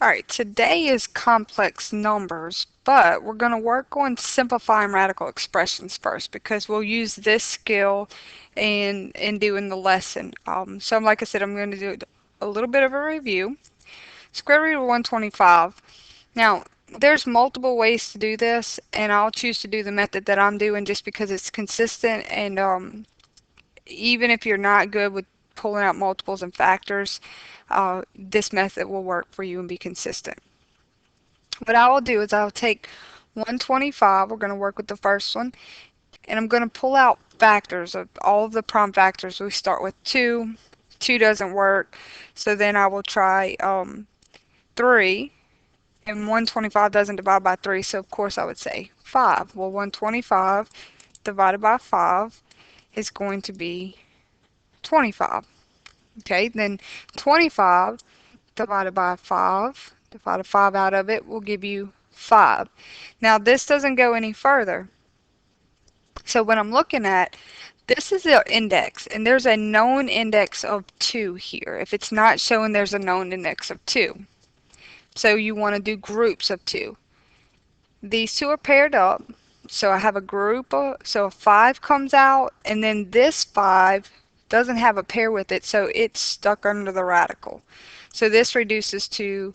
Alright, today is complex numbers, but we're going to work on simplifying radical expressions first because we'll use this skill in doing the lesson. So like I said, I'm going to do a little bit of a review. Square root of 125. Now, there's multiple ways to do this, and I'll choose to do the method that I'm doing just because it's consistent, and even if you're not good with pulling out multiples and factors, this method will work for you and be consistent. What I will do is I'll take 125, we're going to work with the first one, and I'm going to pull out factors of all of the prime factors. We start with 2. 2 doesn't work, so then I will try 3, and 125 doesn't divide by 3, so of course I would say 5. Well, 125 divided by 5 is going to be 25. Okay, then 25 divided by 5, divide a 5 out of it, will give you 5. Now this doesn't go any further. So what I'm looking at, this is the index, and there's a known index of 2 here. If it's not showing, there's a known index of 2. So you want to do groups of 2. These two are paired up, so I have a group of, so a 5 comes out, and then this 5 doesn't have a pair with it, so it's stuck under the radical. So this reduces to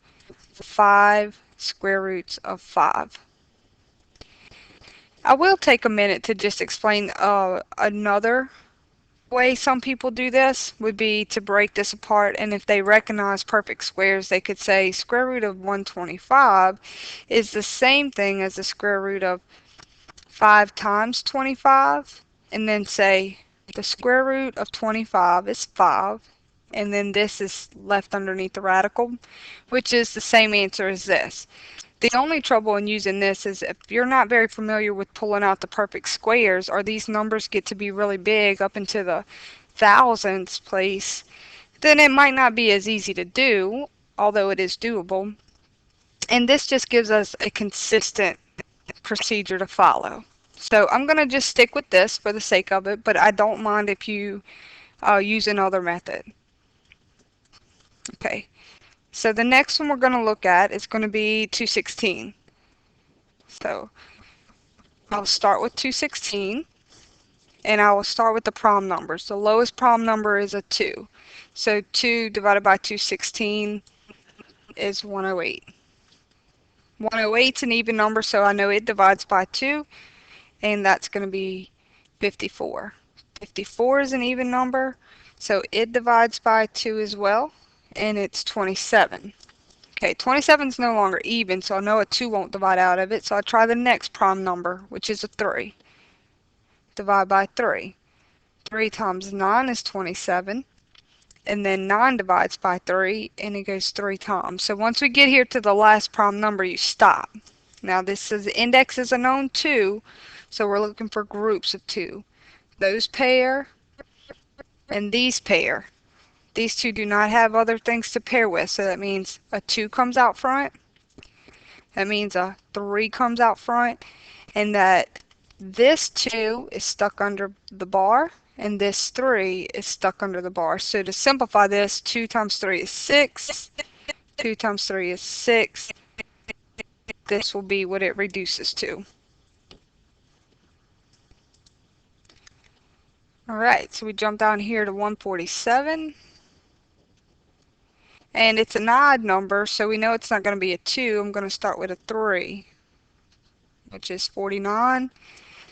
5 square roots of 5. I will take a minute to just explain another way some people do this would be to break this apart, and if they recognize perfect squares, they could say square root of 125 is the same thing as the square root of 5 times 25, and then say the square root of 25 is 5, and then this is left underneath the radical, which is the same answer as this. The only trouble in using this is if you're not very familiar with pulling out the perfect squares, or these numbers get to be really big up into the thousands place, then it might not be as easy to do, although it is doable. And this just gives us a consistent procedure to follow. So I'm going to just stick with this for the sake of it, but I don't mind if you use another method. Okay, so the next one we're going to look at is going to be 216. So I'll start with 216, and I will start with the prime numbers. The lowest prime number is a 2. So 2 divided by 216 is 108. 108 is an even number, so I know it divides by 2, and that's going to be 54. 54 is an even number, so it divides by 2 as well, and it's 27. Okay, 27 is no longer even, so I know a 2 won't divide out of it, so I'll try the next prime number, which is a 3. Divide by 3. 3 times 9 is 27, and then 9 divides by 3, and it goes 3 times. So once we get here to the last prime number, you stop. Now this is the index is a known 2, so we're looking for groups of 2. Those pair, and these pair. These two do not have other things to pair with, so that means a 2 comes out front, that means a 3 comes out front, and that this 2 is stuck under the bar, and this 3 is stuck under the bar. So to simplify this, 2 times 3 is 6, 2 times 3 is 6. This will be what it reduces to. Alright, so we jump down here to 147. And it's an odd number, so we know it's not going to be a 2. I'm going to start with a 3, which is 49.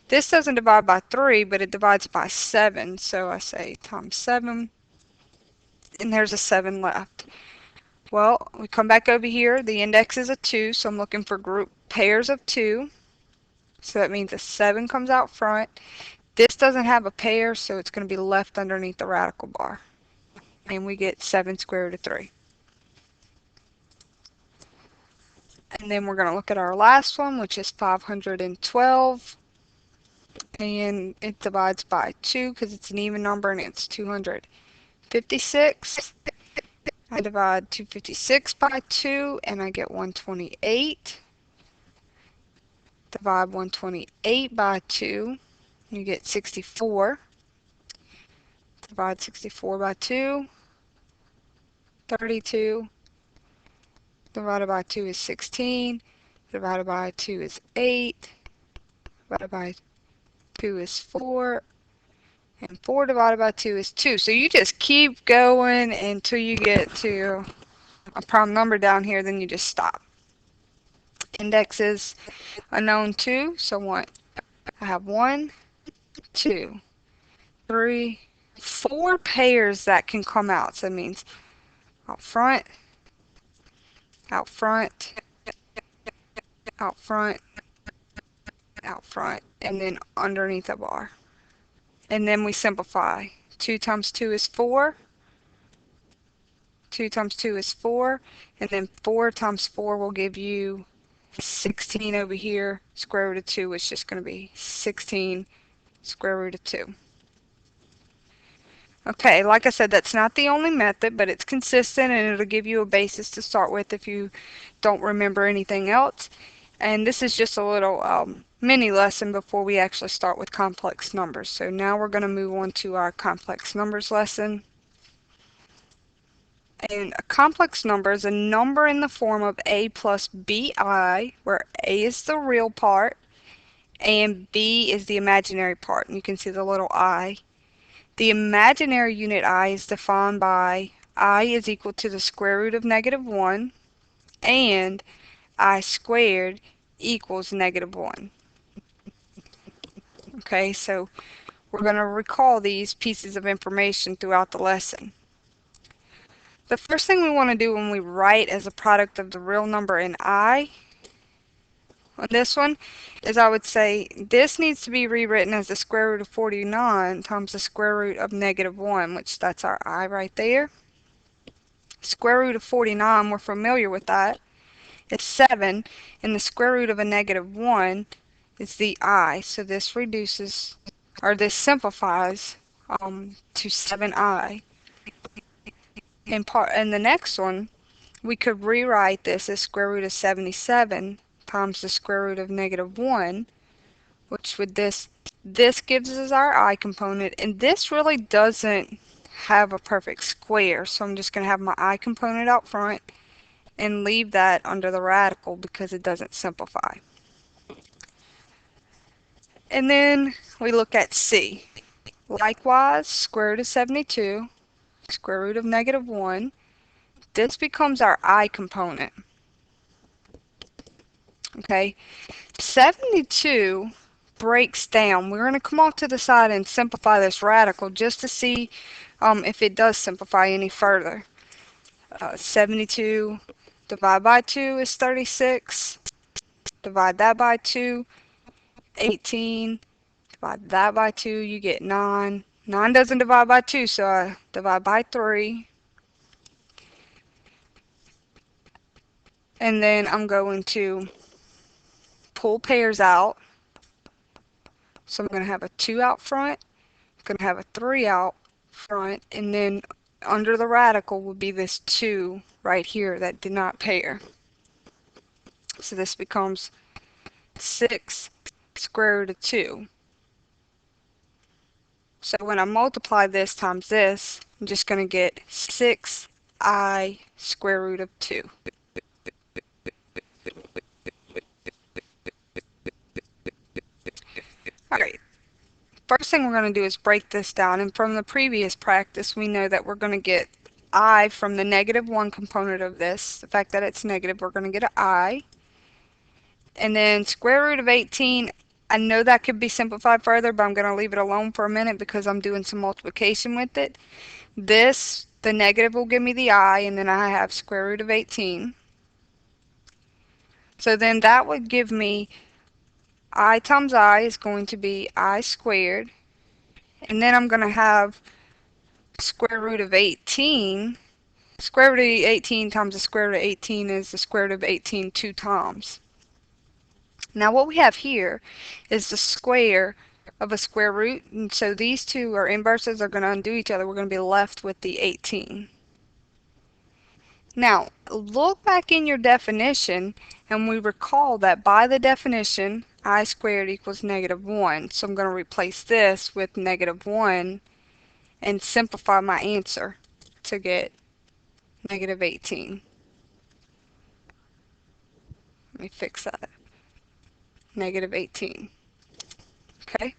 This doesn't divide by 3, but it divides by 7, so I say times 7, and there's a 7 left. Well, we come back over here. The index is a 2, so I'm looking for group pairs of 2. So that means a 7 comes out front. This doesn't have a pair, so it's going to be left underneath the radical bar. And we get 7 square root of 3. And then we're going to look at our last one, which is 512. And it divides by 2 because it's an even number, and it's 256. I divide 256 by 2, and I get 128. Divide 128 by 2, you get 64. Divide 64 by 2, 32. divided by 2 is 16, divided by 2 is 8, divided by 2 is 4, and 4 divided by 2 is 2. So you just keep going until you get to a prime number down here, then you just stop. Index is a known 2, so what? I have 1, 2, 3, 4 pairs that can come out. So that means out front, out front, out front, out front, and then underneath the bar. And then we simplify. 2 times 2 is 4. 2 times 2 is 4. And then 4 times 4 will give you 16 over here. Square root of 2 is just going to be 16 square root of 2. Okay, like I said, that's not the only method, but it's consistent and it'll give you a basis to start with if you don't remember anything else. And this is just a little mini lesson before we actually start with complex numbers. So now we're going to move on to our complex numbers lesson. And a complex number is a number in the form of a plus bi, where a is the real part and b is the imaginary part. And you can see the little I. The imaginary unit I is defined by I is equal to the square root of -1 and I squared equals -1. Okay, so we're going to recall these pieces of information throughout the lesson. The first thing we want to do when we write as a product of the real number and I on this one is I would say this needs to be rewritten as the square root of 49 times the square root of -1, which that's our I right there. Square root of 49, we're familiar with that. It's 7, and the square root of a -1 is the I. So this reduces, or this simplifies to 7I. And the next one, we could rewrite this as square root of 77 times the square root of -1, which would this gives us our I component, and this really doesn't have a perfect square, so I'm just going to have my I component out front and leave that under the radical because it doesn't simplify. And then we look at C. Likewise, square root of 72, square root of -1, this becomes our I component. Okay, 72 breaks down. We're going to come off to the side and simplify this radical just to see if it does simplify any further. 72 divided by 2 is 36. Divide that by 2, 18. Divide that by 2, you get 9. 9 doesn't divide by 2, so I divide by 3. And then I'm going to pull pairs out. So I'm going to have a 2 out front. I'm going to have a 3 out front. And then under the radical will be this 2 right here that did not pair. So this becomes 6 square root of 2. So when I multiply this times this, I'm just going to get 6I square root of 2. Alright, first thing we're going to do is break this down, and from the previous practice we know that we're going to get I from the -1 component of this. The fact that it's negative, we're going to get an I. And then square root of 18, I know that could be simplified further, but I'm going to leave it alone for a minute because I'm doing some multiplication with it. This, the negative will give me the I, and then I have square root of 18. So then that would give me I times I is going to be I squared. And then I'm going to have square root of 18. Square root of 18 times the square root of 18 is the square root of 18 2 times. Now what we have here is the square of a square root, and so these two are inverses, are going to undo each other. We're going to be left with the 18. Now look back in your definition and we recall that by the definition I squared equals -1. So I'm going to replace this with -1 and simplify my answer to get -18. me fix that. -18. Okay.